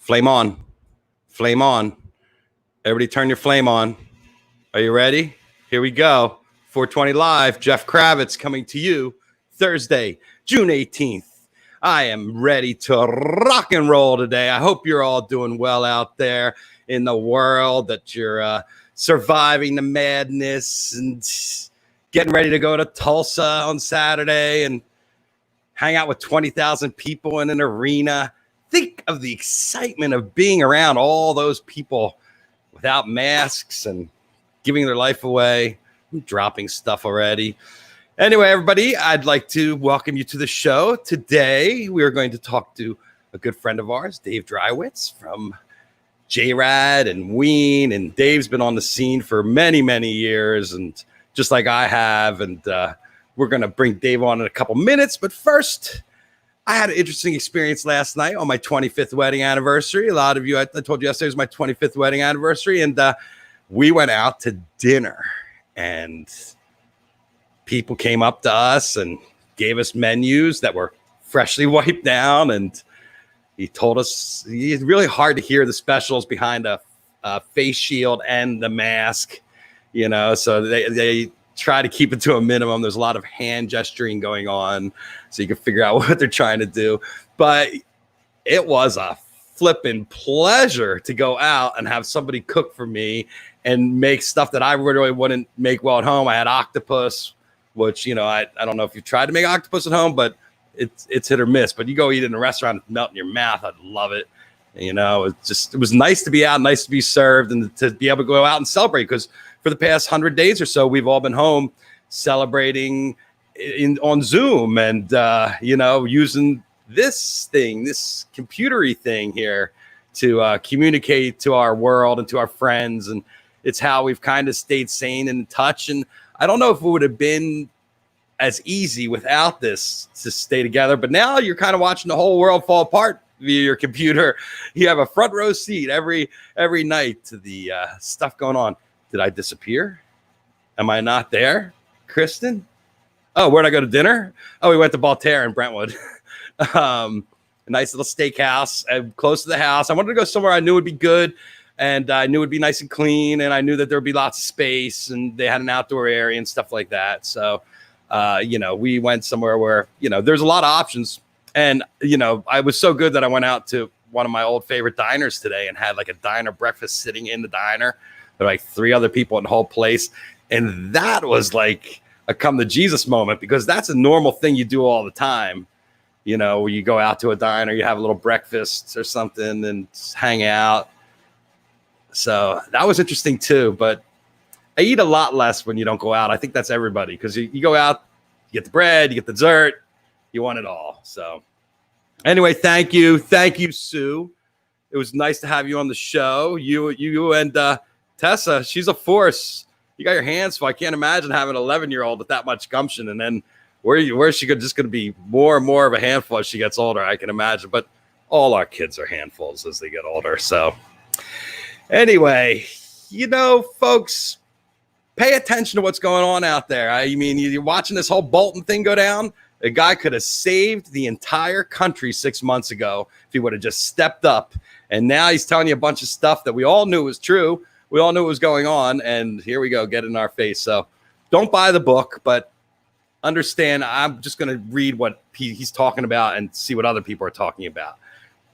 Flame on. Flame on. Everybody turn your flame on. Are you ready? Here we go. 420 Live, Jeff Kravitz coming to you Thursday, June 18th. I am ready to rock and roll today. I hope you're all doing well out there in the world, that you're surviving the madness and getting ready to go to Tulsa on Saturday and hang out with 20,000 people in an arena. Think of the excitement of being around all those people without masks and giving their life away. I'm dropping stuff already. Anyway, everybody, I'd like to welcome you to the show. Today, we are going to talk to a good friend of ours, Dave Dreiwitz from JRAD and Ween. And Dave's been on the scene for many, many years, and just like I have. And we're going to bring Dave on in a couple minutes. But first, I had an interesting experience last night on my 25th wedding anniversary. A lot of you, I told you yesterday was my 25th wedding anniversary. And we went out to dinner. And people came up to us and gave us menus that were freshly wiped down. And he told us it's really hard to hear the specials behind a face shield and the mask, you know, so they try to keep it to a minimum. There's a lot of hand gesturing going on so you can figure out what they're trying to do. But it was a flipping pleasure to go out and have somebody cook for me and make stuff that I really wouldn't make well at home. I had octopus, which, you know, I don't know if you've tried to make octopus at home, but it's hit or miss. But you go eat in a restaurant, it's melt in your mouth. I'd love it. You know, it was nice to be out, nice to be served, and to be able to go out and celebrate, because for the past 100 days or so, we've all been home celebrating on Zoom and, you know, using this computery thing here to communicate to our world and to our friends. And it's how we've kind of stayed sane and in touch. And I don't know if it would have been as easy without this to stay together. But now you're kind of watching the whole world fall apart via your computer. You have a front row seat every night to the stuff going on. Did I disappear? Am I not there, Kristen? Oh, where'd I go to dinner? Oh, we went to Voltaire in Brentwood. A nice little steakhouse close to the house. I wanted to go somewhere I knew would be good. And I knew it would be nice and clean, and I knew that there would be lots of space, and they had an outdoor area and stuff like that. So, you know, we went somewhere where, you know, there's a lot of options. And, you know, I was so good that I went out to one of my old favorite diners today and had like a diner breakfast sitting in the diner. There were like 3 other people in the whole place. And that was like a come to Jesus moment, because that's a normal thing you do all the time. You know, where you go out to a diner, you have a little breakfast or something and hang out. So that was interesting too, but I eat a lot less when you don't go out. I think that's everybody, because you go out, you get the bread, you get the dessert, you want it all. So anyway, thank you, Sue. It was nice to have you on the show. You and Tessa, she's a force. You got your hands full. I can't imagine having an 11-year-old with that much gumption, and then where's she just going to be more and more of a handful as she gets older, I can imagine. But all our kids are handfuls as they get older. So anyway, you know, folks, pay attention to what's going on out there. I mean, you're watching this whole Bolton thing go down. A guy could have saved the entire country 6 months ago if he would have just stepped up. And now he's telling you a bunch of stuff that we all knew was true. We all knew what was going on. And here we go, get in our face. So don't buy the book, but understand I'm just going to read what he's talking about and see what other people are talking about,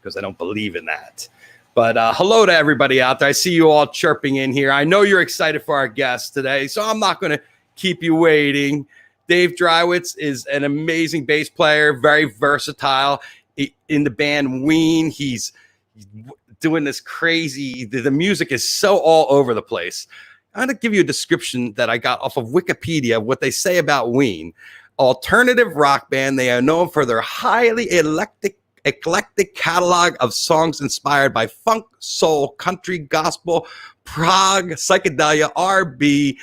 because I don't believe in that. But hello to everybody out there. I see you all chirping in here. I know you're excited for our guest today, so I'm not going to keep you waiting. Dave Dreiwitz is an amazing bass player, very versatile. In the band Ween, he's doing this crazy. The music is so all over the place. I'm going to give you a description that I got off of Wikipedia of what they say about Ween. Alternative rock band. They are known for their highly eclectic catalog of songs inspired by funk, soul, country, gospel, prog, psychedelia, R&B,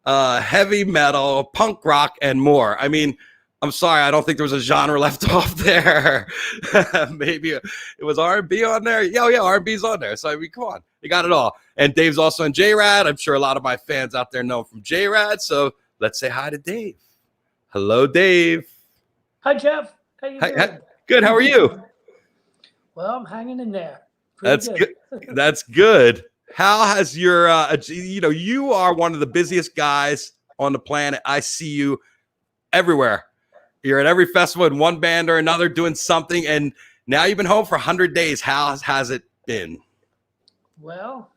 heavy metal, punk rock, and more. I mean, I'm sorry, I don't think there was a genre left off there. Maybe it was R&B on there. Yeah, R&B's on there. So I mean, come on, you got it all. And Dave's also in JRAD. I'm sure a lot of my fans out there know him from JRAD. So let's say hi to Dave. Hello, Dave. Hi, Jeff. How you doing? Good. How are you? Well, I'm hanging in there. That's good. That's good. How has your, you are one of the busiest guys on the planet. I see you everywhere. You're at every festival in one band or another doing something. And now you've been home for 100 days. How has it been? Well,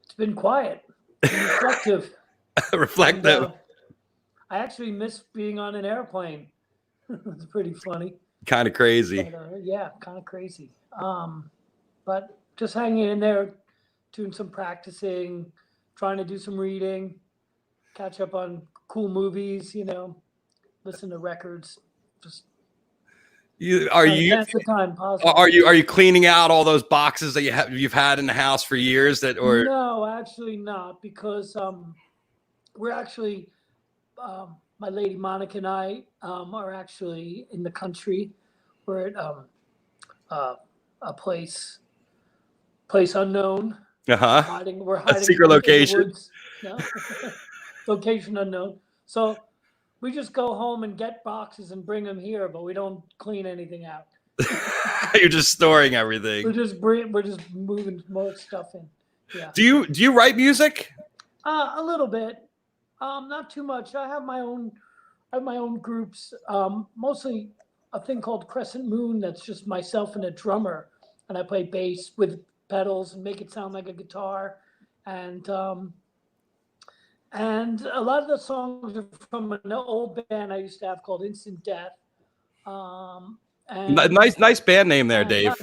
it's been quiet, reflective. Reflective. And, I actually miss being on an airplane. It's pretty funny. Kind of crazy. But, yeah, kind of crazy. But just hanging in there, doing some practicing, trying to do some reading, catch up on cool movies, listen to records. Just Are you cleaning out all those boxes that you've had in the house for years No, actually not, because we're actually my lady Monica and I are actually in the country. We're at a place unknown. Uh-huh. We're hiding a secret location. In the woods. No. Location unknown. So we just go home and get boxes and bring them here, but we don't clean anything out. You're just storing everything. We're just moving more stuff in. Yeah. Do you write music? A little bit. Not too much. I have my own groups. Mostly a thing called Crescent Moon. That's just myself and a drummer, and I play bass with pedals and make it sound like a guitar. And a lot of the songs are from an old band I used to have called Instant Death. Nice band name there, Dave.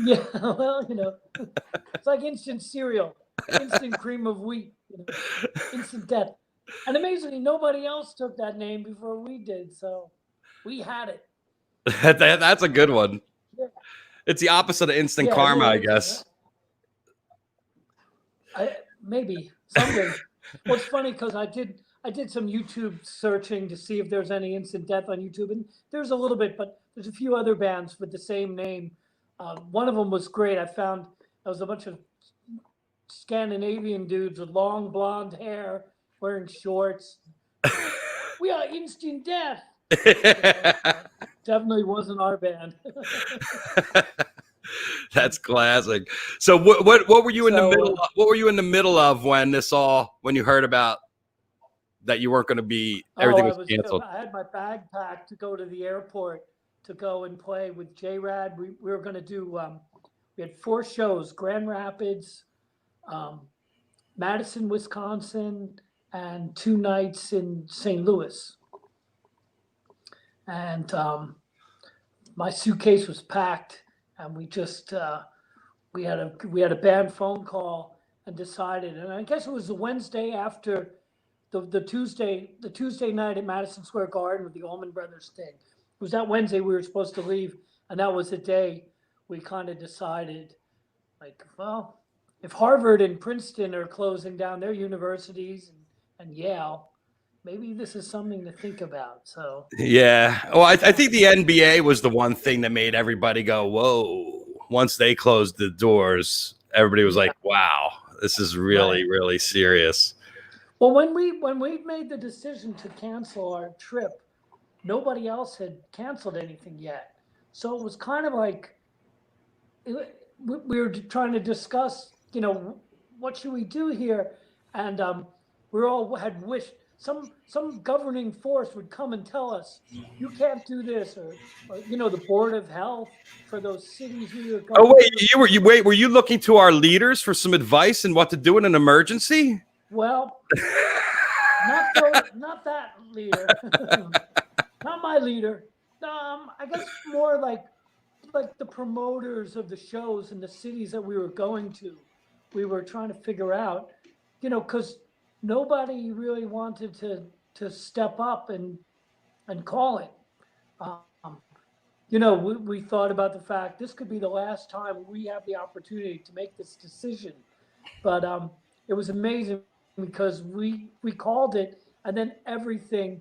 Yeah, well, it's like instant cereal, instant cream of wheat, Instant Death. And amazingly, nobody else took that name before we did, so we had it. That's a good one. Yeah. It's the opposite of instant karma, I guess. Maybe someday. Well, it's funny because I did some YouTube searching to see if there's any Instant Death on YouTube, and there's a little bit, but there's a few other bands with the same name. One of them was great. I found there was a bunch of Scandinavian dudes with long blonde hair wearing shorts. We are Instant Death. Definitely wasn't our band. That's classic. So what were you in the middle of? What were you in the middle of when you heard about that you weren't going to be, everything was canceled? I had my bag packed to go to the airport to go and play with JRAD. We were going to do, we had 4 shows: Grand Rapids, Madison, Wisconsin, and 2 nights in St. Louis. And my suitcase was packed, and we just we had a band phone call and decided. And I guess it was the Wednesday after the Tuesday night at Madison Square Garden with the Allman Brothers thing. It was that Wednesday we were supposed to leave, and that was the day we kind of decided, like, well, if Harvard and Princeton are closing down their universities and Yale, maybe this is something to think about. So yeah, well, I think the NBA was the one thing that made everybody go, whoa. Once they closed the doors, everybody was like, wow, this is really, really serious. Well, when we made the decision to cancel our trip, nobody else had canceled anything yet. So it was kind of like we were trying to discuss, what should we do here? And we all had wished some governing force would come and tell us, you can't do this, or the Board of Health for those cities we were going. Oh wait, were you looking to our leaders for some advice on what to do in an emergency? Well, not that leader, not my leader. I guess more like the promoters of the shows in the cities that we were going to. We were trying to figure out, because nobody really wanted to step up and call it. We thought about the fact this could be the last time we have the opportunity to make this decision. But it was amazing because we called it, and then everything,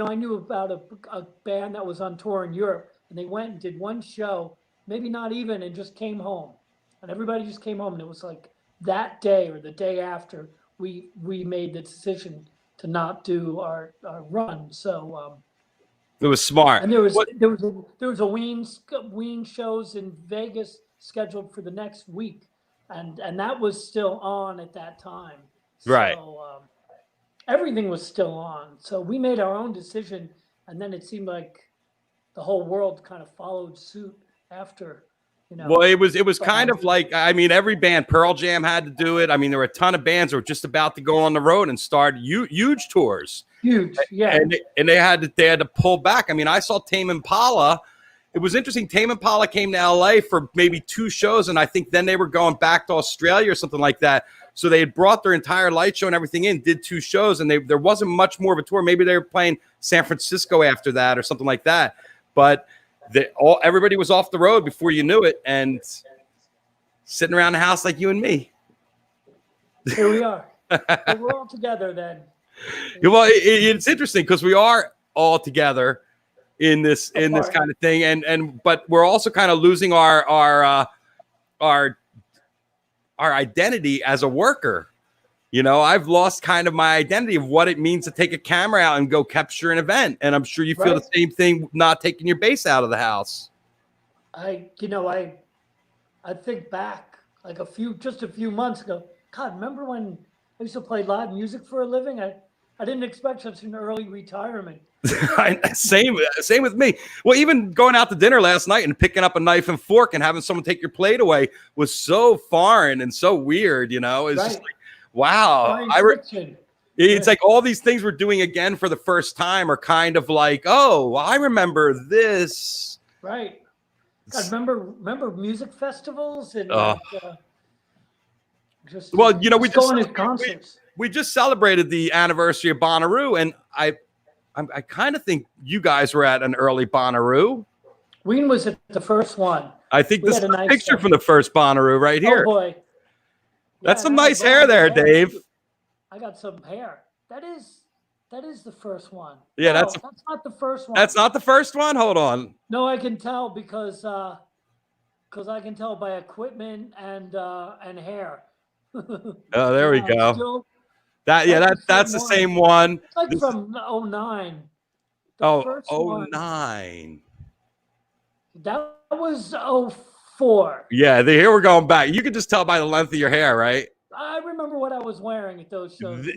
I knew about a band that was on tour in Europe, and they went and did one show, maybe not even, and just came home. And everybody just came home, and it was like that day or the day after, we made the decision to not do our run. So it was smart. And there was a Ween shows in Vegas scheduled for the next week, and that was still on at that time. Right. So everything was still on. So we made our own decision, and then it seemed like the whole world kind of followed suit after. Well, it was kind of like, I mean, every band, Pearl Jam had to do it. I mean, there were a ton of bands that were just about to go on the road and start huge tours. Huge, yeah. And they had to pull back. I mean, I saw Tame Impala. It was interesting. Tame Impala came to LA for maybe 2 shows, and I think then they were going back to Australia or something like that. So they had brought their entire light show and everything in, did 2 shows, and there wasn't much more of a tour. Maybe they were playing San Francisco after that or something like that. But everybody was off the road before you knew it, and sitting around the house like you and me. Here we are. We're all together then. Well, it's interesting because we are all together in this kind of thing, but we're also kind of losing our identity as a worker. I've lost kind of my identity of what it means to take a camera out and go capture an event. And I'm sure you feel the same thing not taking your bass out of the house. I think back like just a few months ago. God, remember when I used to play live music for a living? I didn't expect such an early retirement. Same with me. Well, even going out to dinner last night and picking up a knife and fork and having someone take your plate away was so foreign and so weird. It's just like, wow. It's like all these things we're doing again for the first time are kind of like, oh, well, I remember this. Right. God, remember music festivals and just we just going to concerts. We just celebrated the anniversary of Bonnaroo, and I kind of think you guys were at an early Bonnaroo. Ween was at the first one. I think this is a picture from the first Bonnaroo right here. Oh boy. That's some nice hair there, Dave. I got some hair. That is the first one. Yeah, no, that's not the first one. That's not the first one? Hold on. No, I can tell because I can tell by equipment and hair. Oh, there we go. That's the same one. It's like from 09. Oh, 09. That was 04. Yeah, here we're going back. You can just tell by the length of your hair, right? I remember what I was wearing at those shows.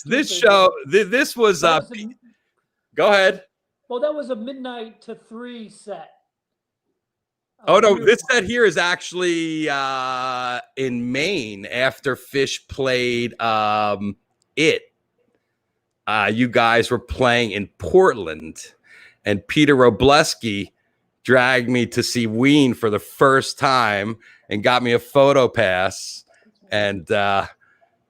This show, this was go ahead. Well, that was a midnight to 3 set. Oh no, this set here is actually in Maine after Fish played it. You guys were playing in Portland, and Peter Robleski dragged me to see Ween for the first time and got me a photo pass. And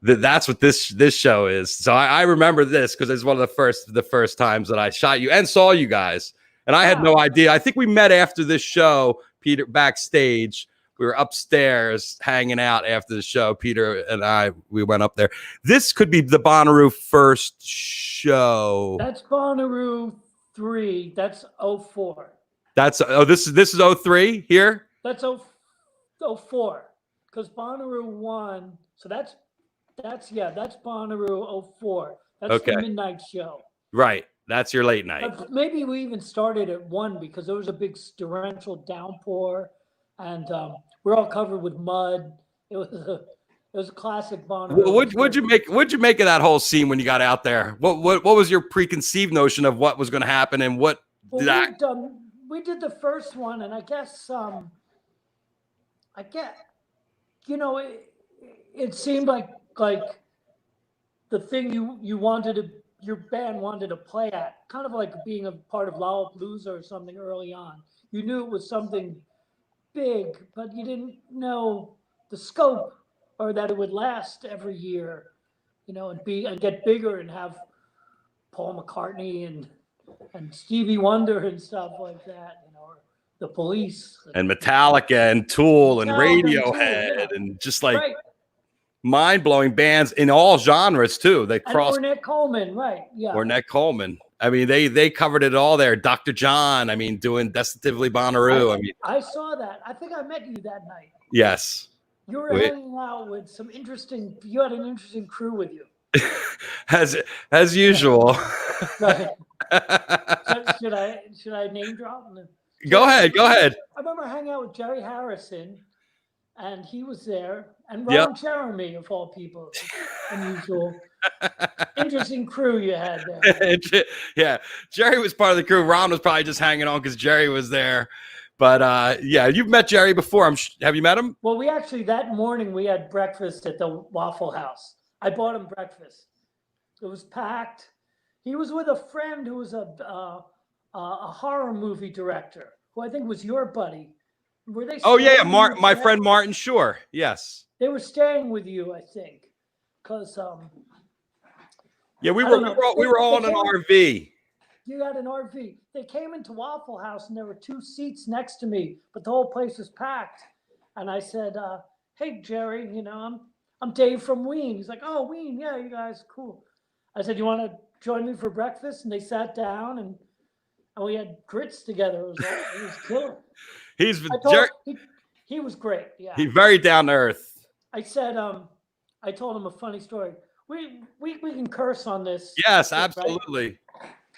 that's what this show is. So I remember this because it's one of the first times that I shot you and saw you guys. And I had no idea. I think we met after this show, Peter, backstage. We were upstairs hanging out after the show. Peter and we went up there. This could be the Bonnaroo first show. That's Bonnaroo 3. That's 04. This is 03 here? That's 04. Because Bonnaroo 1, so that's Bonnaroo 04. That's the midnight show. Right. That's your late night. Maybe we even started at 1 because there was a big torrential downpour, and we're all covered with mud. It was a classic Bonnaroo. What'd you make of that whole scene when you got out there? What was your preconceived notion of what was going to happen and what did that? We did the first one, and I guess it seemed like the thing your band wanted to play at, kind of like being a part of Lollapalooza or something early on. You knew it was something big, but you didn't know the scope or that it would last every year, and get bigger and have Paul McCartney and Stevie Wonder and stuff like that, or the Police and Metallica and Tool and Radiohead and just like mind-blowing bands in all genres too. They crossed Ornette Coleman, right? Yeah, Ornette Coleman. I mean, they covered it all there. Dr. John, I mean, doing Destitutively Bonnaroo. I saw that. I think I met you that night. Yes. You were hanging out with you had an interesting crew with you. as usual. Right. Should I name drop? Go ahead. I remember hanging out with Jerry Harrison and he was there, and Yep. Ron Jeremy, of all people. Unusual. Interesting crew you had there. Yeah, Jerry was part of the crew. Ron was probably just hanging on because Jerry was there. But yeah, you've met Jerry before. Have you met him? Well, we actually, that morning, we had breakfast at the Waffle House. I bought him breakfast. It was packed. He was with a friend who was a horror movie director, who I think was your buddy. Were they? Oh yeah, staying with my you? friend Martin Shore. Yes. They were staying with you, I think, because Yeah, we I were don't know. we were all in an RV. You had an RV. They came into Waffle House and there were 2 seats next to me, but the whole place was packed. And I said, "Hey Jerry, you know, I'm Dave from Ween." He's like, "Oh, Ween, yeah, you guys, cool." I said, "You want to join me for breakfast?" And they sat down and we had grits together. It was killer. He was great. Yeah. He's very down to earth. I said, I told him a funny story. We can curse on this. Yes, right? absolutely.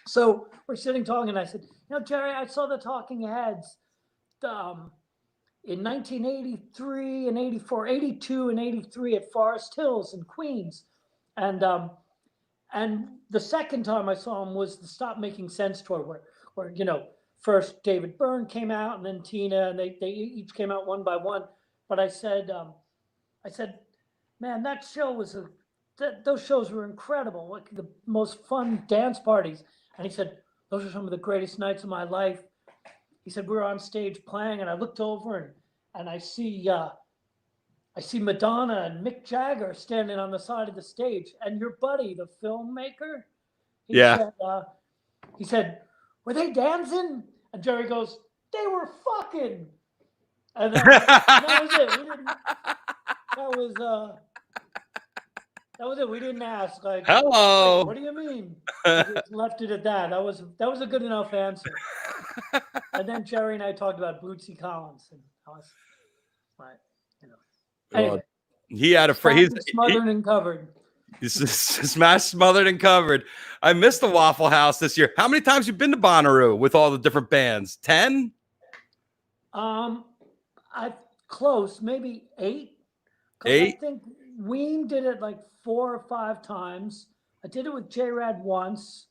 So we're sitting talking, and I said, Jerry, I saw the Talking Heads in 1983 and 84, 82 and 83 at Forest Hills in Queens. And the second time I saw them was the Stop Making Sense tour, where first David Byrne came out and then Tina, and they each came out one by one. But I said, man, that show was those shows were incredible, like the most fun dance parties. And he said, those are some of the greatest nights of my life. He said, we were on stage playing, and I looked over and I see Madonna and Mick Jagger standing on the side of the stage, and your buddy, the filmmaker, he said, were they dancing? And Jerry goes, they were fucking. And that was it. That was it. We didn't ask. Like, hello. What do you mean? We just left it at that. That was a good enough answer. And then Jerry and I talked about Bootsy Collins, and I was like, Anyway, he had a phrase. Smothered and covered. Smashed, smothered, and covered. I missed the Waffle House this year. How many times you been to Bonnaroo with all the different bands? 10? I close, maybe 8. 8? I think Ween did it like 4 or 5 times. I did it with JRAD once.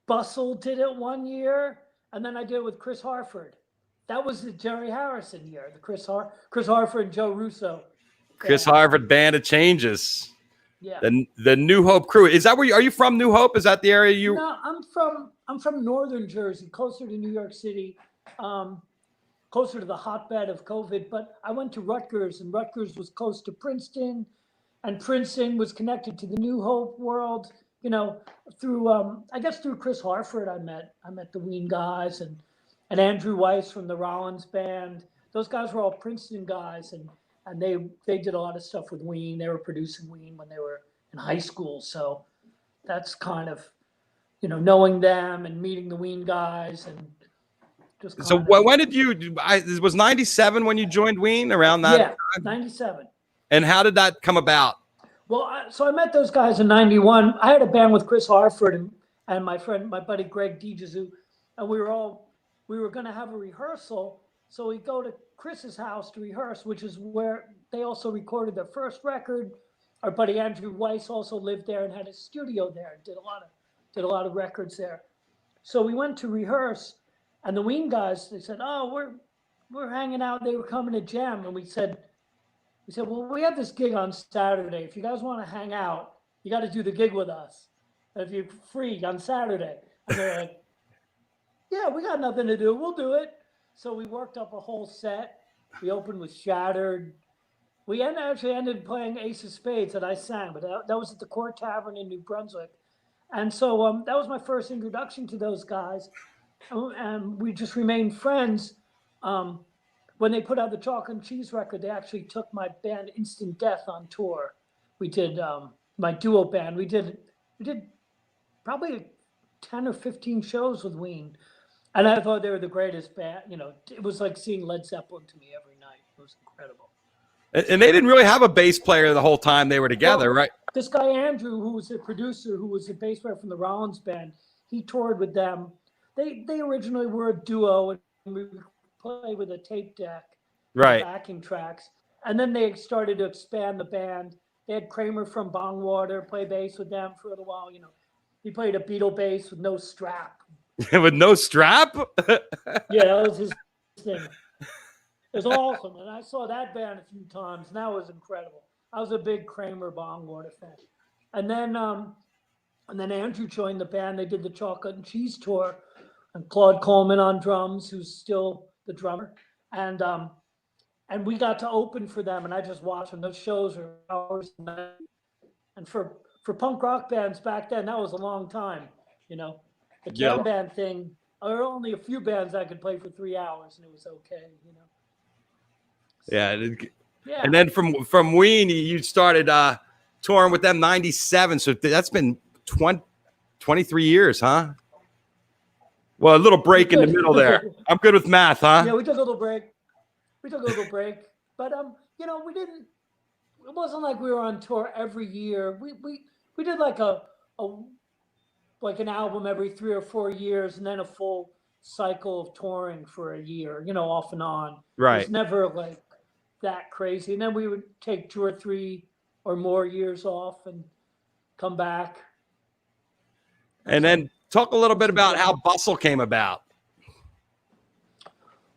Bustle did it one year, and then I did it with Chris Harford. That was the Jerry Harrison year. The Chris Harford and Joe Russo. Chris Harford Band of Changes. Yeah. The New Hope crew. Is that where are you from? New Hope? Is that the area you? No, I'm from northern Jersey, closer to New York City, closer to the hotbed of COVID. But I went to Rutgers, and Rutgers was close to Princeton, and Princeton was connected to the New Hope world. Through I guess through Chris Harford, I met the Ween guys and Andrew Weiss from the Rollins band. Those guys were all Princeton guys, and they did a lot of stuff with Ween. They were producing Ween when they were in high school. So that's kind of, knowing them and meeting the Ween guys and just. So when did you? It was 97 when you joined Ween, around that. Yeah, 97. And how did that come about? Well, so I met those guys in 91. I had a band with Chris Harford and my buddy Greg DeJesu, and we were going to have a rehearsal. So we go to Chris's house to rehearse, which is where they also recorded their first record. Our buddy Andrew Weiss also lived there and had a studio there. Did a lot of records there. So we went to rehearse, and the Ween guys, they said, "Oh, we're hanging out." They were coming to jam, and we said, "Well, we have this gig on Saturday. If you guys want to hang out, you got to do the gig with us. If you're free on Saturday." And they're like, "Yeah, we got nothing to do. We'll do it." So we worked up a whole set. We opened with Shattered. We actually ended playing Ace of Spades that I sang, but that was at the Court Tavern in New Brunswick. And so that was my first introduction to those guys. And we just remained friends. When they put out the Chalk and Cheese record, they actually took my band Instant Death on tour. We did my duo band. We did probably 10 or 15 shows with Ween. And I thought they were the greatest band. It was like seeing Led Zeppelin to me every night. It was incredible. And they didn't really have a bass player the whole time they were together, right? This guy, Andrew, who was a producer, who was a bass player from the Rollins band, he toured with them. They originally were a duo, and we played with a tape deck. Right. backing tracks. And then they started to expand the band. They had Kramer from Bongwater play bass with them for a little while. You know, he played a Beatle bass with no strap. With no strap? Yeah, that was his thing. It was awesome, and I saw that band a few times, and that was incredible. I was a big Kramer Bongwater fan, and then Andrew joined the band. They did the Chocolate and Cheese tour, and Claude Coleman on drums, who's still the drummer, and we got to open for them, and I just watched them. Those shows are hours, and for punk rock bands back then, that was a long time. You know, the jam band thing. There were only a few bands I could play for 3 hours, and it was okay. You know. So, yeah. And then from Ween, you started touring with them 97. So that's been 23 years, huh? Well, a little break in the middle there. I'm good with math, huh? Yeah, we took a little break. But you know, we didn't. It wasn't like we were on tour every year. We did like like an album every 3 or 4 years, and then a full cycle of touring for a year. You know, off and on. Right. It was never like that crazy. And then we would take 2 or 3 or more years off and come back. And then talk a little bit about how Bustle came about.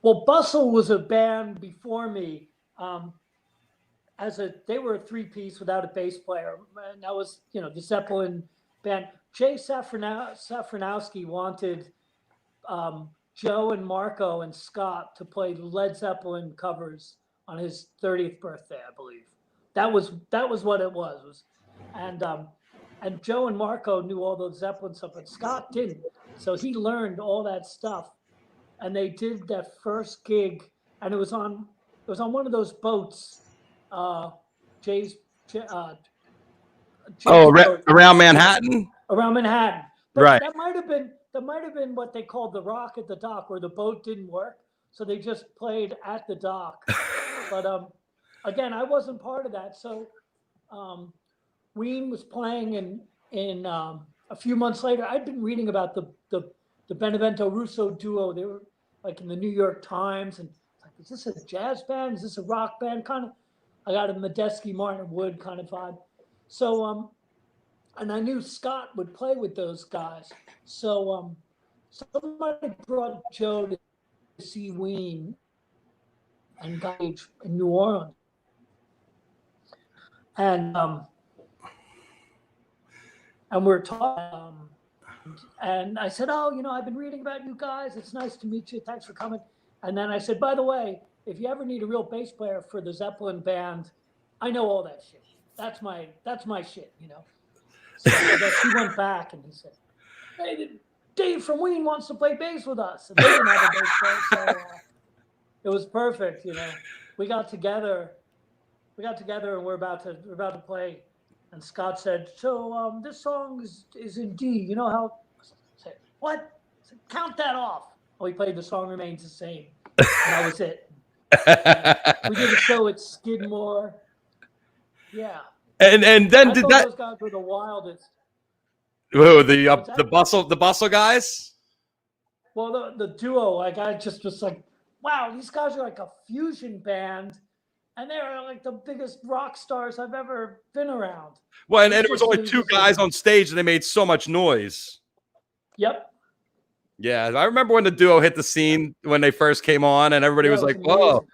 Well, Bustle was a band before me. They were a 3-piece without a bass player. And that was, you know, the Zeppelin band. Jay Safranowski wanted Joe and Marco and Scott to play Led Zeppelin covers on his 30th birthday, I believe. That was what it was. And Joe and Marco knew all those Zeppelin stuff, but Scott didn't. So he learned all that stuff. And they did that first gig, and it was on one of those boats. Jay's around Manhattan. Around Manhattan, but right? That might have been what they called the Rock at the Dock, where the boat didn't work, so they just played at the dock. But again, I wasn't part of that. So Ween was playing, in a few months later, I'd been reading about the Benevento Russo duo. They were like in the New York Times, and like, is this a jazz band? Is this a rock band? Kind of, I got a Medeski, Martin Wood kind of vibe. So and I knew Scott would play with those guys. So somebody brought Joe to see Ween and Gage in New Orleans. And we're talking, and I said, oh, you know, I've been reading about you guys. It's nice to meet you. Thanks for coming. And then I said, by the way, if you ever need a real bass player for the Zeppelin band, I know all that shit. That's my shit, you know. So I guess he went back and he said, hey, Dave from Ween wants to play bass with us. And they didn't have a bass player, so it was perfect, you know. We got together and we're about to play. And Scott said, so this song is in D. You know how? I said, what? I said, count that off. Oh, we played The Song Remains the Same. And that was it. We did a show at Skidmore. Yeah. And then I did thought that? Those guys were the wildest. Oh, the Bustle guys. Well, the duo, like I just was like, wow, these guys are like a fusion band, and they're like the biggest rock stars I've ever been around. Well, and it was only 2 guys on stage, and they made so much noise. Yep. Yeah, I remember when the duo hit the scene when they first came on, and everybody was like, "Whoa!"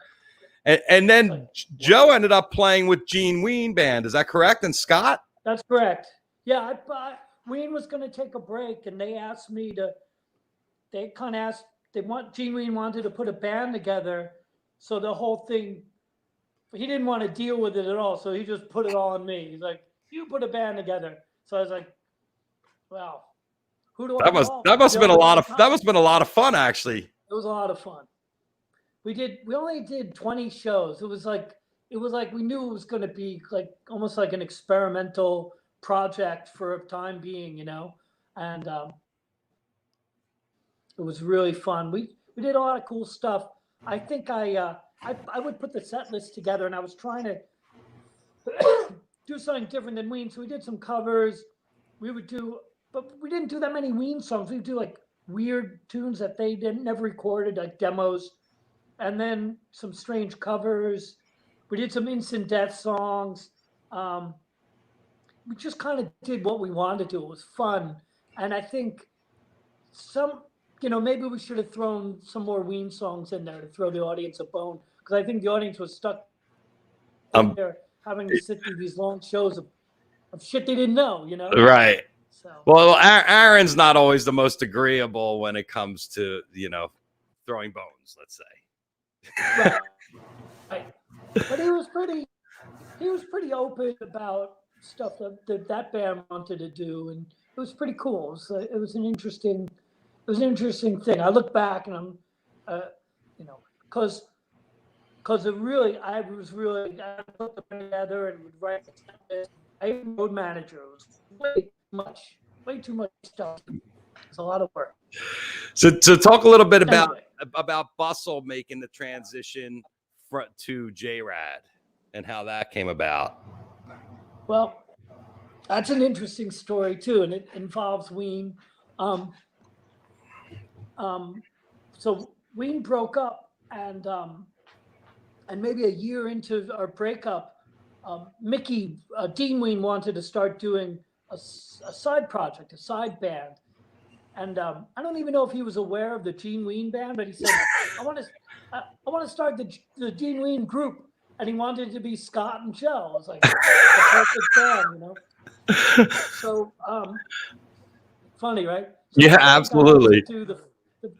And then Joe ended up playing with Gene Ween band. Is that correct? And Scott? That's correct. Yeah, Ween was going to take a break, and they asked me to. They kind of asked. Gene Ween wanted to put a band together, so the whole thing. He didn't want to deal with it at all, so he just put it all on me. He's like, "You put a band together." So I was like, "Well, who do I call?" That must have been a lot of fun, actually. It was a lot of fun. We only did 20 shows. It was like we knew it was going to be like almost like an experimental project for a time being, you know, and it was really fun. We did a lot of cool stuff. I think I would put the set list together, and I was trying to do something different than Ween. So we did some covers. But we didn't do that many Ween songs. We do like weird tunes that they never recorded, like demos. and then some strange covers. We did some instant death songs. We just kind of did what we wanted to do. It was fun. And I think maybe we should have thrown some more Ween songs in there to throw the audience a bone. Because I think the audience was stuck there having to sit through these long shows of shit they didn't know, Right. So. Well, Aaron's not always the most agreeable when it comes to, throwing bones, let's say. Right. But he was pretty open about stuff that band wanted to do, and it was pretty cool. It was an interesting thing. I look back and I'm, because I put them together and would write the list. I even road manager. It was way too much stuff. It's a lot of work. So talk a little bit about Bustle making the transition to JRAD and how that came about. Well, that's an interesting story too, and it involves Ween. So Ween broke up, and maybe a year into our breakup, Dean Ween wanted to start doing a side project, a side band. And I don't even know if he was aware of the Gene Ween band, but he said, I want to start the Gene Ween group. And he wanted it to be Scott and Joe. I was like, the perfect band, So funny, right? So yeah, absolutely.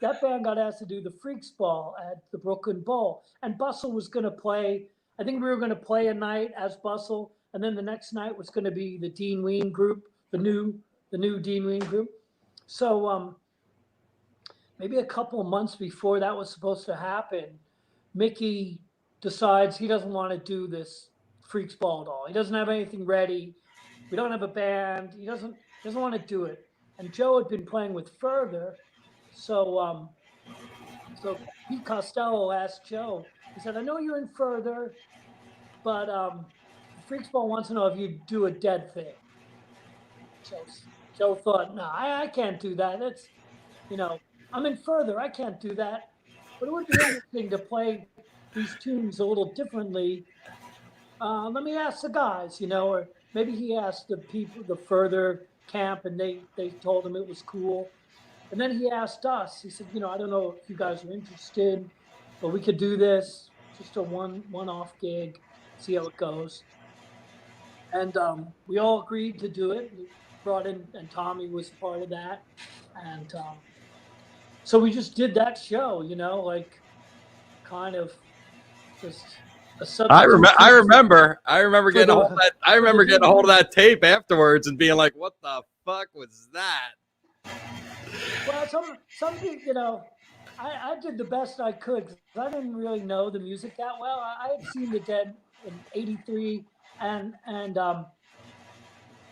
That band got asked to do the Freaks Ball at the Brooklyn Bowl. And Bustle was going to play. I think we were going to play a night as Bustle. And then the next night was going to be the Dean Ween group, the new Dean Ween group. So maybe a couple of months before that was supposed to happen, Mickey decides he doesn't want to do this Freaks Ball at all. He doesn't have anything ready. We don't have a band. He doesn't want to do it. And Joe had been playing with Further, so Pete Costello asked Joe. He said, "I know you're in Further, but Freaks Ball wants to know if you do a Dead thing." Joe thought, "No, I can't do that. That's, I'm in Further. I can't do that. But it would be interesting to play these tunes a little differently. Let me ask the guys, or maybe he asked the people, the Further camp, and they told him it was cool. And then he asked us. He said, I don't know if you guys are interested, but we could do this, just a one-off gig, see how it goes." And we all agreed to do it. We brought in, and Tommy was part of that, and so we just did that show, kind of just a substitute. I remember getting a hold of that. I remember getting a hold of that tape afterwards and being like, "What the fuck was that?" Well, some people, I did the best I could because I didn't really know the music that well. I had seen the Dead in '83,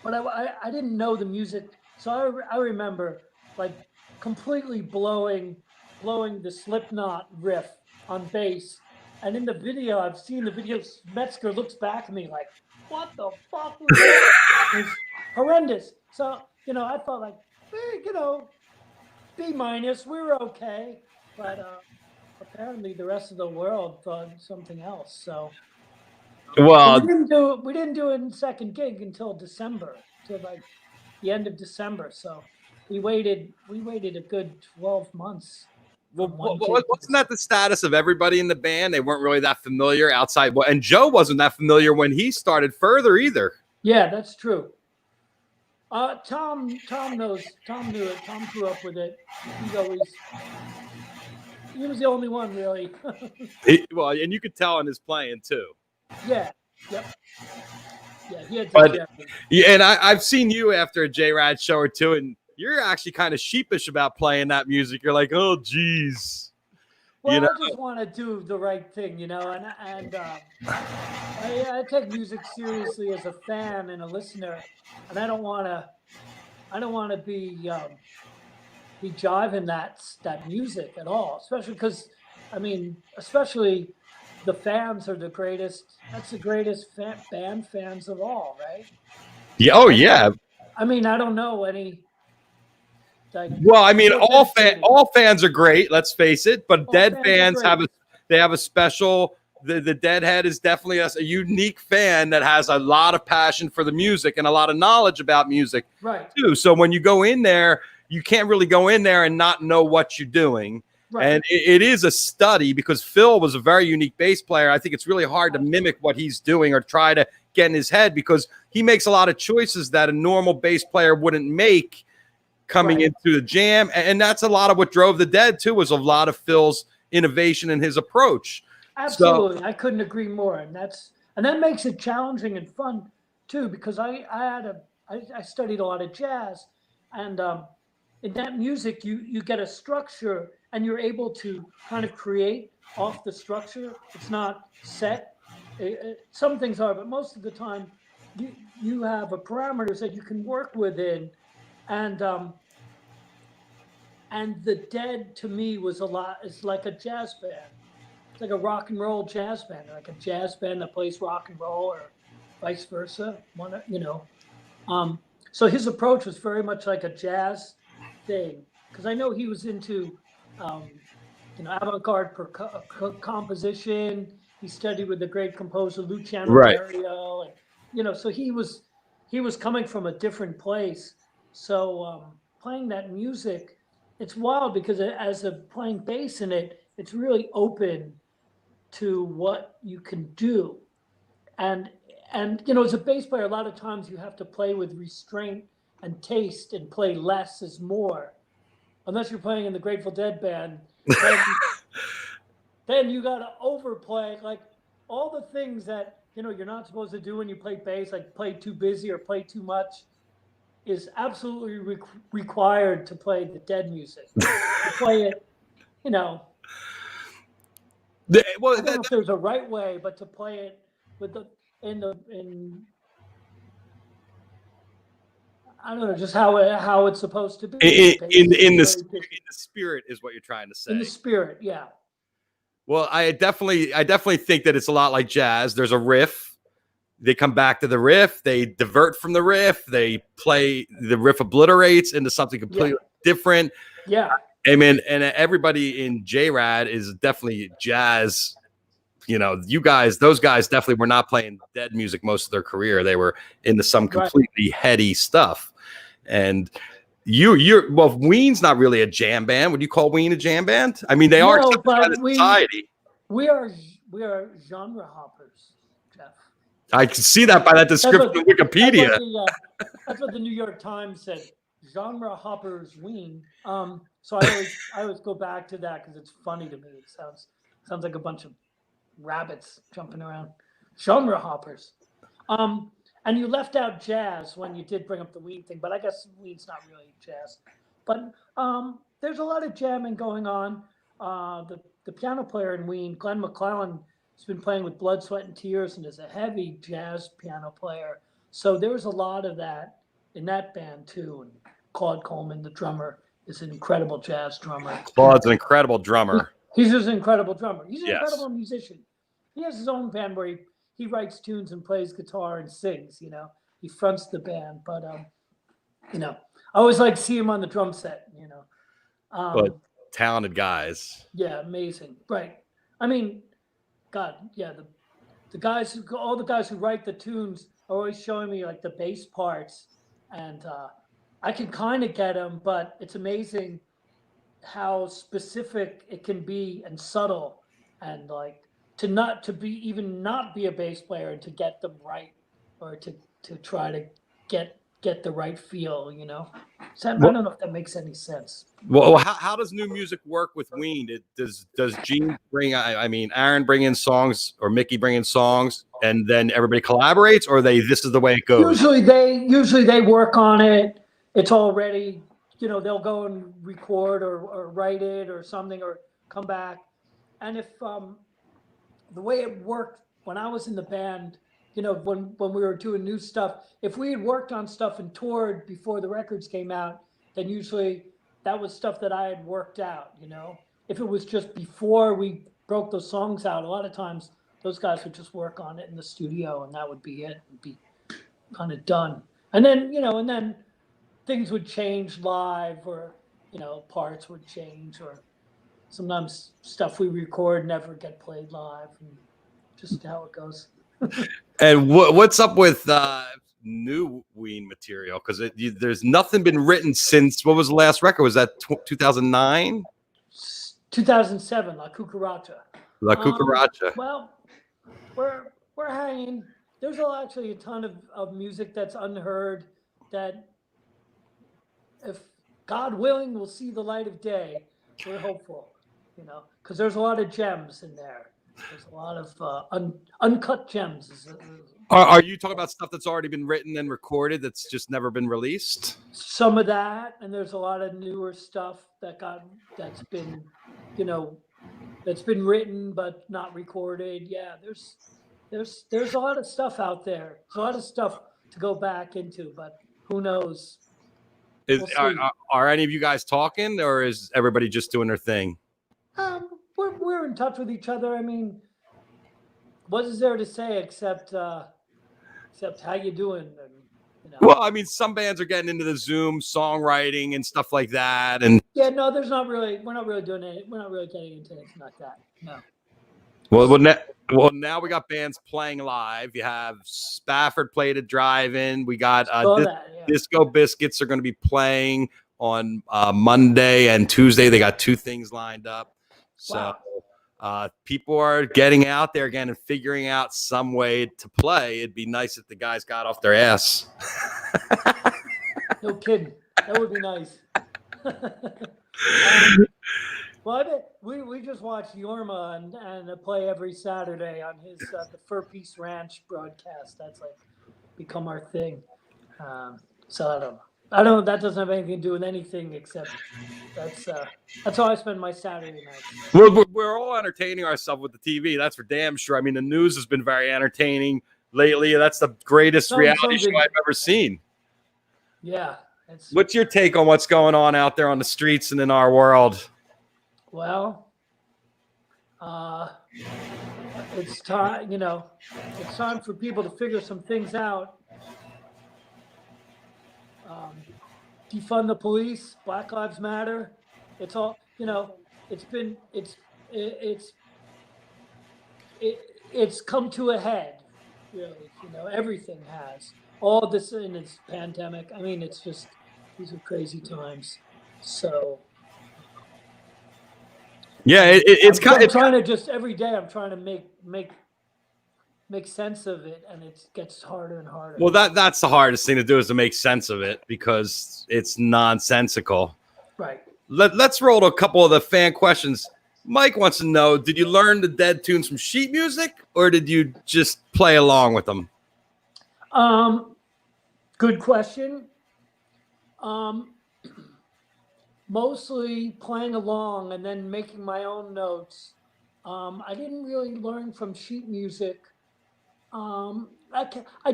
but I didn't know the music, so I remember like completely blowing the Slipknot riff on bass. And in the video, I've seen the video, Metzger looks back at me like, "What the fuck was that?" It was horrendous. So, I felt like, B-, we were okay. But apparently the rest of the world thought something else. So well, we didn't do it in second gig until December, till like the end of December. So we waited a good 12 months. Well, wasn't that the status of everybody in the band? They weren't really that familiar outside. And Joe wasn't that familiar when he started Further either. Yeah, that's true. Tom knows. Tom knew it. Tom grew up with it. He was the only one really. And you could tell in his playing too. Yeah. Yep. Yeah, he had to. Yeah, and I've seen you after a JRAD show or two, and you're actually kind of sheepish about playing that music. You're like, "Oh, geez." Well, I just want to do the right thing, and I take music seriously as a fan and a listener, and I don't want to be jiving that music at all, especially because, especially the fans are the greatest. That's the greatest band fans of all, right? Yeah. Oh, yeah. I don't know any. All fans are great. Let's face it. But Dead fans have They have a special. The Deadhead is definitely a unique fan that has a lot of passion for the music and a lot of knowledge about music, Right. too. So when you go in there, you can't really go in there and not know what you're doing. Right. And it is a study because Phil was a very unique bass player. I think it's really hard to mimic what he's doing or try to get in his head because he makes a lot of choices that a normal bass player wouldn't make coming into the jam. And that's a lot of what drove the Dead, too, was a lot of Phil's innovation in his approach. Absolutely. I couldn't agree more. And that makes it challenging and fun too, because I studied a lot of jazz, and in that music you get a structure and you're able to kind of create off the structure. It's not set. Some things are, but most of the time you have a parameters that you can work within, and the Dead to me was it's like a jazz band. It's like a rock and roll jazz band, like a jazz band that plays rock and roll, or vice versa. So his approach was very much like a jazz thing, because I know he was into, avant-garde composition. He studied with the great composer Luciano Berio, and so he was coming from a different place. So playing that music, it's wild because playing bass in it, it's really open to what you can do. And as a bass player, a lot of times you have to play with restraint and taste and play less is more. Unless you're playing in the Grateful Dead band, then you got to overplay, like all the things that you're not supposed to do when you play bass, like play too busy or play too much, is absolutely required to play the Dead music. To play it, I don't know if there's a right way, but to play it with I don't know, just how it's supposed to be. In the spirit is what you're trying to say. In the spirit, yeah. Well, I definitely think that it's a lot like jazz. There's a riff. They come back to the riff. They divert from the riff. They play the riff obliterates into something completely different. Yeah. I mean, and everybody in JRAD is definitely jazz. Those guys definitely were not playing Dead music most of their career. They were into some completely heady stuff. And Ween's not really a jam band. Would you call Ween a jam band? I mean, they are accepted by the society. We are genre hoppers, Jeff. I can see that by that description of Wikipedia. That's what the New York Times said. Genre hoppers, Ween. So I always go back to that because it's funny to me. It sounds like a bunch of rabbits jumping around. Genre hoppers. And you left out jazz when you did bring up the Ween thing, but I guess Ween's not really jazz. But there's a lot of jamming going on. The piano player in Ween, Glenn McClellan, has been playing with Blood, Sweat, and Tears and is a heavy jazz piano player. So there was a lot of that in that band too. And Claude Coleman, the drummer, is an incredible jazz drummer. Claude's an incredible drummer. He's just an incredible drummer. He's an incredible musician. He has his own band where he writes tunes and plays guitar and sings, he fronts the band, but I always like to see him on the drum set, but talented guys. Yeah, amazing. Right. I mean, God, yeah, all the guys who write the tunes are always showing me like the bass parts, and I can kind of get them, but it's amazing how specific it can be and subtle, and like to not be a bass player and to get them right, or to try to get the right feel, So I don't know if that makes any sense. Well, how does new music work with Ween? Does Gene bring? I mean, Aaron bring in songs or Mickey bring in songs, and then everybody collaborates, or this is the way it goes. Usually they work on it. It's already, they'll go and record or write it or something, or come back. And if the way it worked when I was in the band, when we were doing new stuff, if we had worked on stuff and toured before the records came out, then usually that was stuff that I had worked out, If it was just before we broke those songs out, a lot of times those guys would just work on it in the studio and that would be it. It'd be kind of done. And then, and then things would change live, or, parts would change, or sometimes stuff we record never get played live, and just how it goes. And what's up with new Ween material? Because there's nothing been written since, what was the last record? Was that 2009? 2007, La Cucaracha. La Cucaracha. Well, we're hanging. There's actually a ton of music that's unheard that, if God willing, will see the light of day. We're hopeful, because there's a lot of gems in there. There's a lot of uncut gems. Are you talking about stuff that's already been written and recorded that's just never been released? Some of that, and there's a lot of newer stuff that's been written but not recorded. Yeah, there's a lot of stuff out there. There's a lot of stuff to go back into, but who knows? Are any of you guys talking, or is everybody just doing their thing? We're in touch with each other. I mean, what is there to say except how you doing? And, Well, I mean, some bands are getting into the Zoom songwriting and stuff like that, and yeah, no, we're not really doing it. We're not really getting into anything like that. No. Well, now we got bands playing live. You have Spafford played at Drive-In. We got Disco Biscuits are going to be playing on Monday and Tuesday. They got 2 things lined up. So people are getting out there again and figuring out some way to play. It'd be nice if the guys got off their ass. No kidding. That would be nice. Well, we just watched Yorma and play every Saturday on his the Fur Peace Ranch broadcast. That's like become our thing. So I don't know. That doesn't have anything to do with anything except that's how I spend my Saturday nights. We're all entertaining ourselves with the TV. That's for damn sure. I mean, the news has been very entertaining lately. That's the greatest reality show I've ever seen. Yeah. What's your take on what's going on out there on the streets and in our world? Well, it's time. It's time for people to figure some things out. Defund the police, Black Lives Matter. It's all, it's come to a head, really. Everything has. All this in this pandemic. I mean, it's just, these are crazy times. So yeah, it's kind of trying to just every day I'm trying to make sense of it, and it gets harder and harder. Well, that's the hardest thing to do, is to make sense of it, because it's nonsensical. Right. Let's roll to a couple of the fan questions. Mike wants to know, did you learn the Dead tunes from sheet music, or did you just play along with them? Good question. Mostly playing along and then making my own notes. I didn't really learn from sheet music. I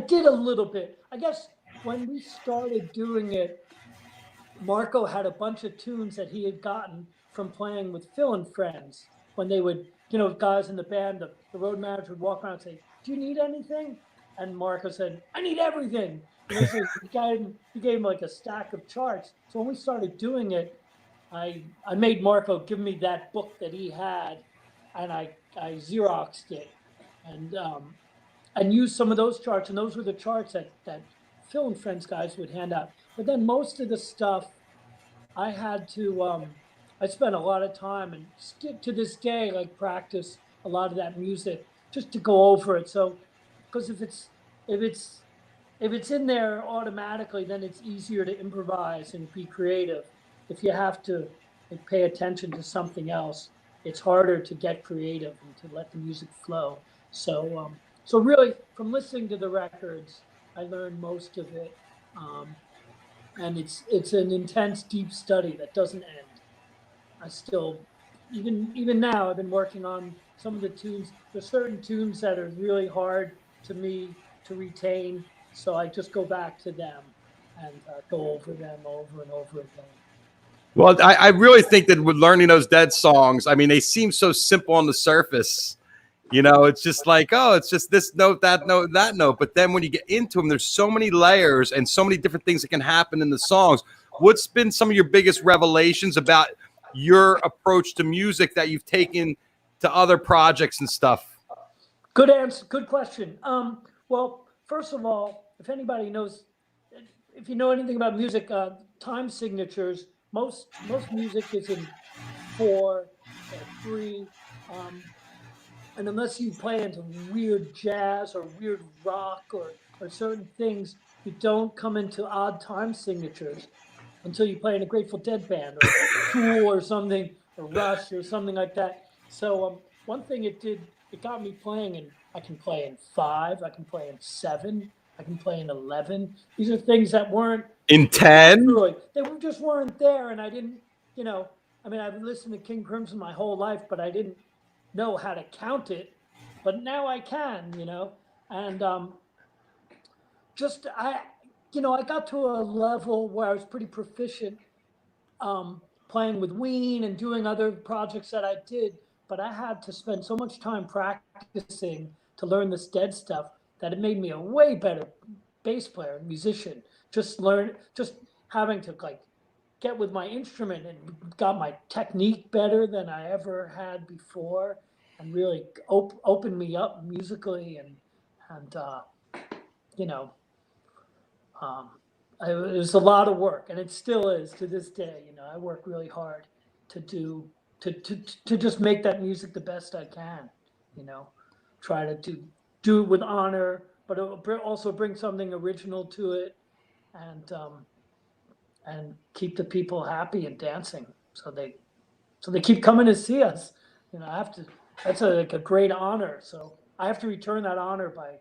did a little bit. I guess when we started doing it, Marco had a bunch of tunes that he had gotten from playing with Phil and friends. When they would, guys in the band, the road manager would walk around and say, "Do you need anything?" And Marco said, "I need everything." So he gave him like a stack of charts. So when we started doing it, I made Marco give me that book that he had, and I Xeroxed it and used some of those charts. And those were the charts that Phil and Friends guys would hand out. But then most of the stuff I had to, I spent a lot of time, and still to this day, like, practice a lot of that music just to go over it. So, because if it's in there automatically, then it's easier to improvise and be creative. If you have to pay attention to something else, it's harder to get creative and to let the music flow. So really, from listening to the records, I learned most of it, and it's an intense, deep study that doesn't end. I still, even now, I've been working on some of the tunes. There's certain tunes that are really hard to me to retain, so I just go back to them and go over them over and over again. Well, I really think that with learning those Dead songs, I mean, they seem so simple on the surface. It's just like, oh, it's just this note, that note, that note. But then when you get into them, there's so many layers and so many different things that can happen in the songs. What's been some of your biggest revelations about your approach to music that you've taken to other projects and stuff? Good answer. Good question. Well, first of all, if anybody knows, if you know anything about music, time signatures, most music is in 4 or 3. And unless you play into weird jazz or weird rock or certain things, you don't come into odd time signatures until you play in a Grateful Dead band or Tool or something, or Rush or something like that. So one thing it did, it got me playing, and I can play in 5, I can play in 7, I can play in 11. These are things that weren't in 10. They just weren't there, and I didn't, I mean, I've listened to King Crimson my whole life, but I didn't know how to count it. But now I can, and I got to a level where I was pretty proficient playing with Ween and doing other projects that I did, but I had to spend so much time practicing to learn this Dead stuff that it made me a way better bass player and musician. Just having to get with my instrument and got my technique better than I ever had before, and really opened me up musically, and it was a lot of work, and it still is to this day. I work really hard to just make that music the best I can. Try to do it with honor, but also bring something original to it, and keep the people happy and dancing, so they keep coming to see us. I have to. That's a great honor. So I have to return that honor by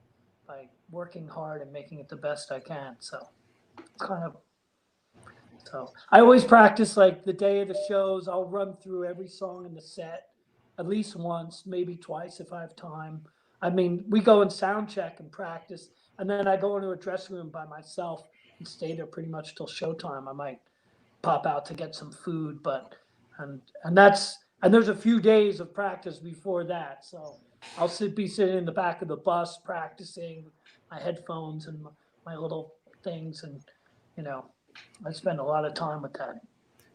working hard and making it the best I can. So it's so I always practice the day of the shows. I'll run through every song in the set at least once, maybe twice if I have time. I mean, we go and sound check and practice, and then I go into a dressing room by myself and stay there pretty much till showtime. I might pop out to get some food, and there's a few days of practice before that. So I'll be sitting in the back of the bus practicing with my headphones and my little things, and I spend a lot of time with that.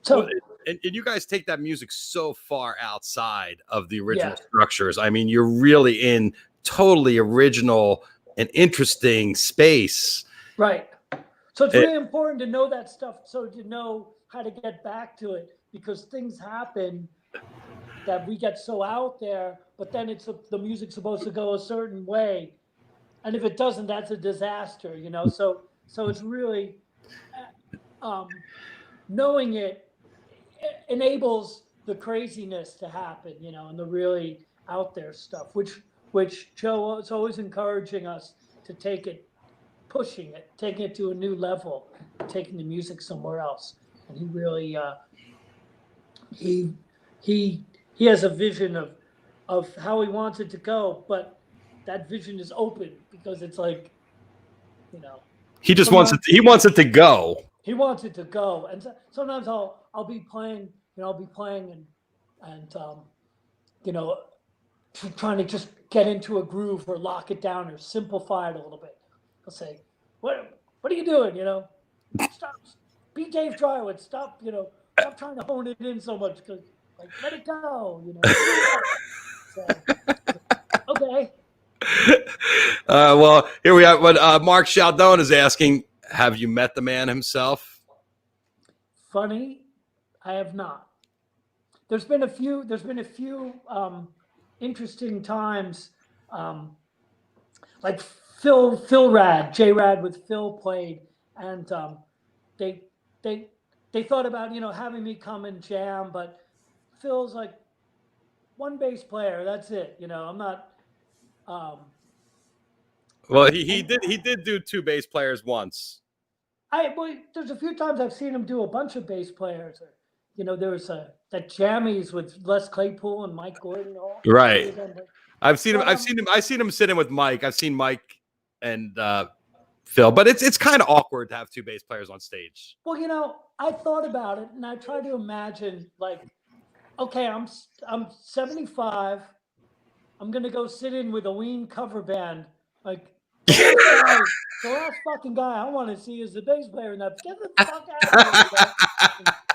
So and you guys take that music so far outside of the original structures. I mean, you're really in totally original and interesting space. Right. So it's really important to know that stuff, so to know how to get back to it, because things happen that we get so out there, but then the music's supposed to go a certain way, and if it doesn't, that's a disaster. So it's really knowing it enables the craziness to happen, and the really out there stuff, which Joe is always encouraging us to take it, pushing it, taking it to a new level, taking the music somewhere else. And he really he has a vision of how he wants it to go, but that vision is open, because it's he just wants it. He wants it to go. He wants it to go, and sometimes I'll be playing, and trying to just get into a groove or lock it down or simplify it a little bit. I'll say, what are you doing? Stop. Be Dave Dreiwitz. Stop. Stop trying to hone it in so much, because let it go. So, okay. Well, here we are. What Mark Chaldon is asking: have you met the man himself? Funny, I have not. There's been a few interesting times, like JRAD with Phil played, and they thought about having me come and jam, but Phil's one bass player, that's it. I'm not. Well, he did do 2 bass players once. There's a few times I've seen him do a bunch of bass players. Or, there was that jammies with Les Claypool and Mike Gordon. Right. I've seen him sit in with Mike. I've seen Mike and Phil, but it's kind of awkward to have 2 bass players on stage. Well, I thought about it, and I tried to imagine okay, I'm 75. I'm gonna go sit in with a Ween cover band. The last fucking guy I want to see is the bass player in that. Get the fuck out of here!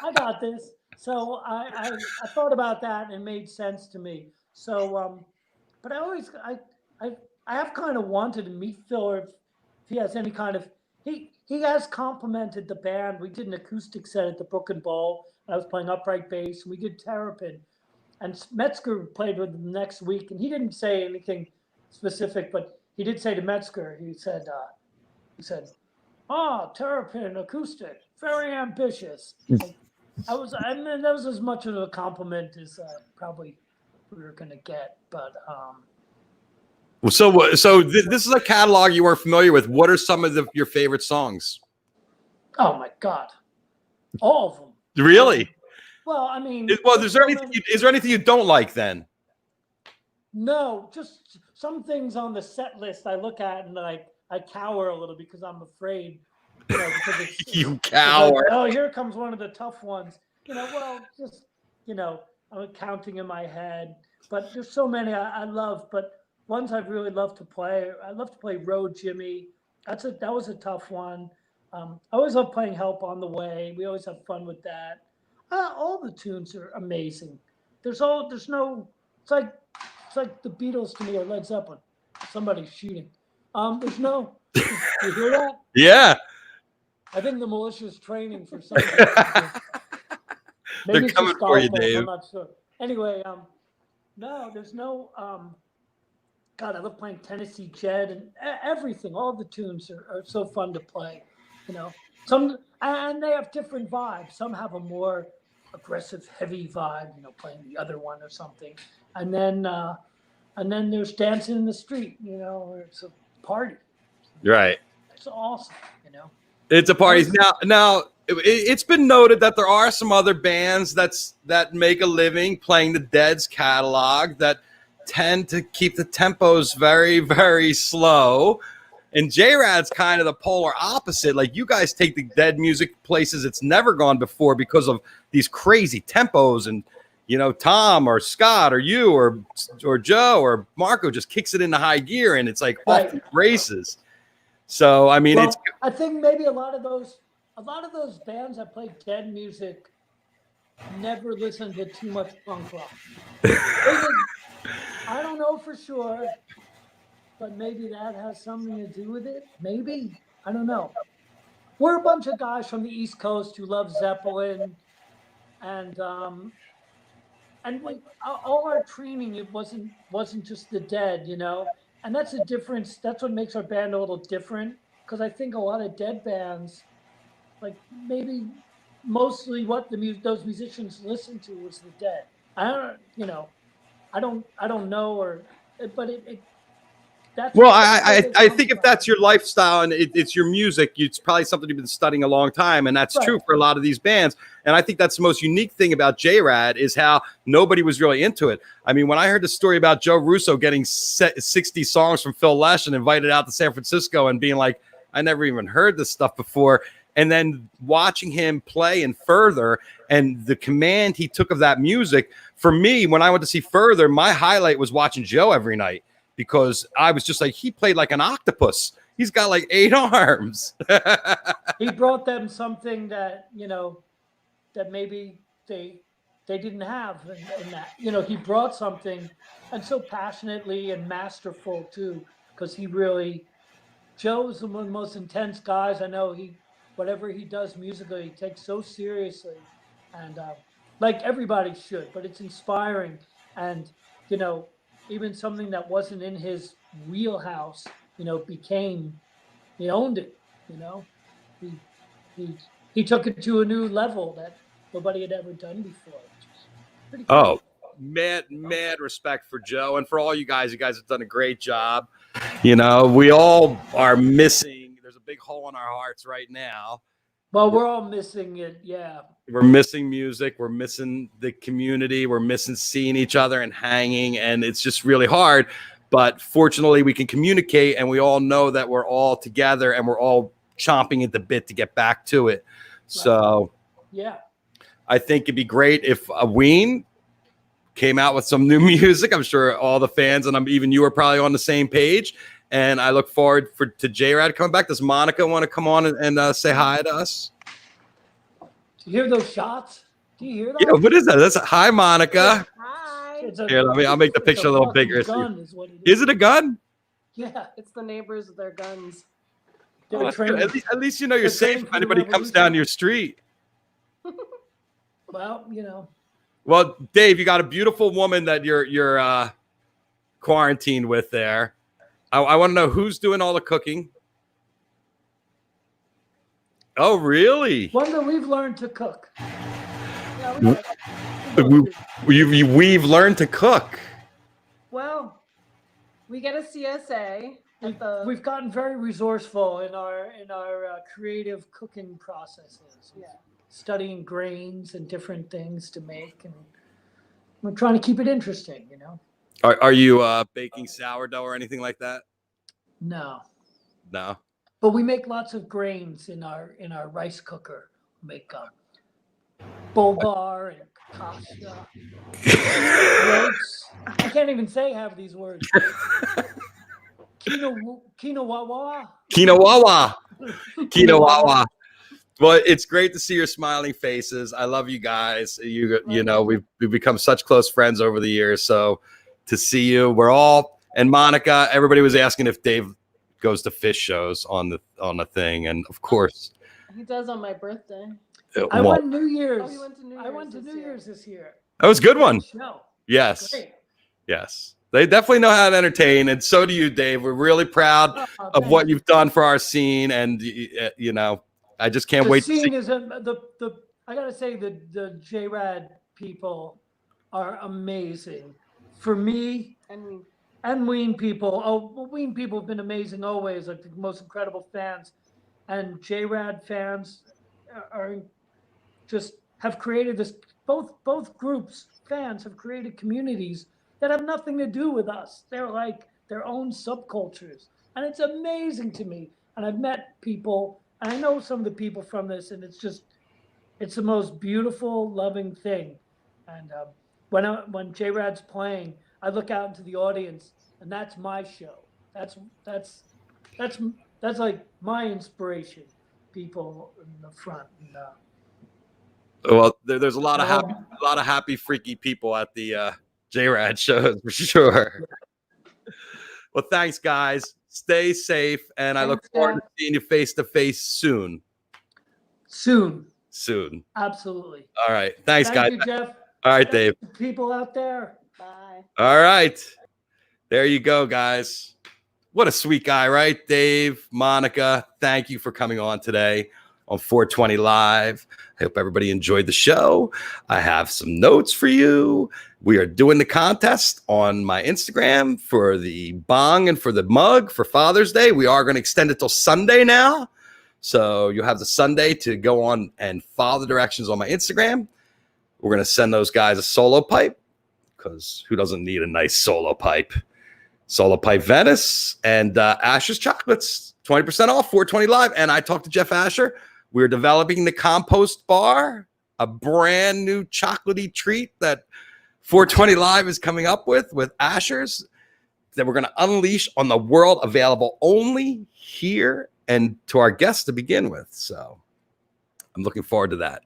I got this. So I thought about that and it made sense to me. So but I have kind of wanted to meet Phil if he has any kind of he has complimented the band. We did an acoustic set at the Brook and Bowl. I was playing upright bass and we did Terrapin. And Metzger played with them next week and he didn't say anything specific, but he did say to Metzger, he said, "Oh, Terrapin acoustic, very ambitious." And that was as much of a compliment as probably we were going to get. But So this is a catalog you weren't familiar with. What are some of your favorite songs? oh my God, all of them. Really? Well, I mean, Is there anything you don't like then? No, just some things on the set list I look at and I cower a little because I'm afraid. Because You cower. Like, oh, here comes one of the tough ones. Well, just I'm counting in my head. But there's so many I love. But ones I've really loved to play. I love to play Road Jimmy. That was a tough one. I always love playing Help on the Way. We always have fun with that. All the tunes are amazing. It's like the Beatles to me or Led Zeppelin. Somebody's shooting. There's no. You hear that? Yeah. I think the militia's training for something. They're coming for you, Dave. I'm not sure. Anyway, no, there's no. God, I love playing Tennessee Jed and everything. All the tunes are so fun to play. Some and they have different vibes. Some have a more aggressive, heavy vibe. Playing the other one or something, and then there's Dancing in the Street. Where it's a party. Right. It's awesome. It's a party. Now it's been noted that there are some other bands that make a living playing the Dead's catalog that tend to keep the tempos very, very slow. And JRAD's kind of the polar opposite. Like, you guys take the Dead music places it's never gone before because of these crazy tempos. And, Tom or Scott or you or Joe or Marco just kicks it into high gear and it's like off the races. So, I mean, I think maybe a lot of those bands that play Dead music never listen to too much punk rock. I don't know for sure, but maybe that has something to do with it. Maybe. I don't know. We're a bunch of guys from the East Coast who love Zeppelin, and all our training, it wasn't just the Dead, and that's a difference. That's what makes our band a little different, because I think a lot of Dead bands, like maybe mostly what those musicians listened to was the Dead. I don't know, but that's. Well, I think if that's your lifestyle and it's your music, it's probably something you've been studying a long time, and that's true for a lot of these bands. And I think that's the most unique thing about JRAD is how nobody was really into it. I mean, when I heard the story about Joe Russo getting 60 songs from Phil Lesh and invited out to San Francisco and being like, I never even heard this stuff before. And then watching him play and Further and the command he took of that music. For me, when I went to see Further, my highlight was watching Joe every night because I was just like, he played like an octopus. He's got like 8 arms. He brought them something that, that maybe they didn't have. And that, he brought something, and so passionately and masterful too, because Joe's one of the most intense guys I know. Whatever he does musically, he takes so seriously, and like everybody should. But it's inspiring, and even something that wasn't in his wheelhouse, became. He owned it. He took it to a new level that nobody had ever done before. Which is pretty cool. Oh, mad respect for Joe and for all you guys. You guys have done a great job. We all are missing. There's a big hole in our hearts right now. Well, we're all missing it. Yeah. We're missing music. We're missing the community. We're missing seeing each other and hanging. And it's just really hard. But fortunately, we can communicate and we all know that we're all together and we're all chomping at the bit to get back to it. Right. So, yeah, I think it'd be great if Ween came out with some new music. I'm sure all the fans and even you are probably on the same page. And I look forward to JRAD coming back. Does Monica want to come on and say hi to us? Do you hear those shots? Do you hear that? Yeah, what is that? That's hi, Monica. Hi. Here, I'll make the it's picture a little fucking bigger. Gun is what it Is it a gun? Yeah. It's the neighbors with their guns. They're Oh, that's good. training. At least you know you're they're safe training if for the anybody comes revolution. down your street. Well, you know. Well, Dave, you got a beautiful woman that you're quarantined with there. I want to know who's doing all the cooking. Oh, really? Wonder we've learned to cook. Yeah, We've learned to cook. well, we get a CSA at the. We've gotten very resourceful in our creative cooking processes. Yeah. Studying grains and different things to make, and we're trying to keep it interesting. You know. Are you baking sourdough or anything like that? No. No. But we make lots of grains in our rice cooker. We make bulgur and kasha. Oats. I can't even say half of these words. Quinoa. Quinoa. Quinoa. Well, it's great to see your smiling faces. I love you guys. You know, we've become such close friends over the years. So to see you, and Monica, everybody was asking if Dave goes to fish shows on the thing, and of course He does on my birthday. I went New Year's. Oh, he went to New Year's. I went to New Year's this year. That was a good one. Show. Yes. Great. Yes. They definitely know how to entertain, and so do you, Dave. We're really proud of what you've done for our scene, and you know, I just can't wait to see. Scene is I gotta say the JRAD people are amazing. For me and Ween people. Oh, well, Ween people have been amazing always, like the most incredible fans, and JRAD fans are just have created this. Both groups fans have created communities that have nothing to do with us. They're like their own subcultures, and it's amazing to me. And I've met people, and I know some of the people from this, and it's the most beautiful, loving thing. And when JRAD's playing, I look out into the audience, and that's my show. That's like my inspiration. People in the front. And, Well, there's a lot of happy, freaky people at the JRAD shows for sure. Well, thanks, guys. Stay safe, and I look forward to seeing you face to face soon. Soon. Absolutely. Absolutely. All right. Thanks, guys. Thank you, Jeff. All right, Dave. People out there. Bye. All right. There you go, guys. What a sweet guy, right? Dave, Monica, thank you for coming on today on 420 Live. I hope everybody enjoyed the show. I have some notes for you. We are doing the contest on my Instagram for the bong and for the mug for Father's Day. We are going to extend it till Sunday now. So you'll have the Sunday to go on and follow the directions on my Instagram. We're going to send those guys a solo pipe, because who doesn't need a nice solo pipe? Solo Pipe Venice and Asher's Chocolates, 20% off, 420 Live. And I talked to Jeff Asher. We're developing the Compost Bar, a brand new chocolatey treat that 420 Live is coming up with Asher's, that we're going to unleash on the world, available only here and to our guests to begin with. So I'm looking forward to that.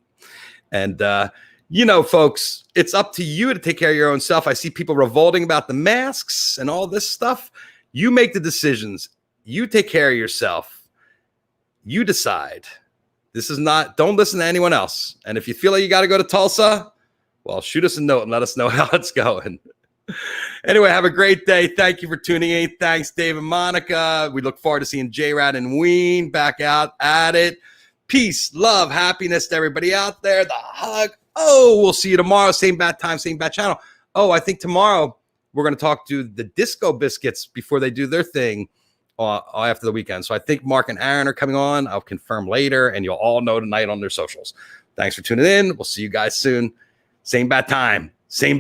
And, you know, folks, it's up to you to take care of your own self. I see people revolting about the masks and all this stuff. You make the decisions. You take care of yourself. You decide. Don't listen to anyone else. And if you feel like you got to go to Tulsa, well, shoot us a note and let us know how it's going. Anyway, have a great day. Thank you for tuning in. Thanks, Dave and Monica. We look forward to seeing JRAD and Ween back out at it. Peace, love, happiness to everybody out there. The hug. Oh, we'll see you tomorrow. Same bad time, same bad channel. Oh, I think tomorrow we're going to talk to the Disco Biscuits before they do their thing after the weekend. So I think Mark and Aaron are coming on. I'll confirm later, and you'll all know tonight on their socials. Thanks for tuning in. We'll see you guys soon. Same bad time, same bad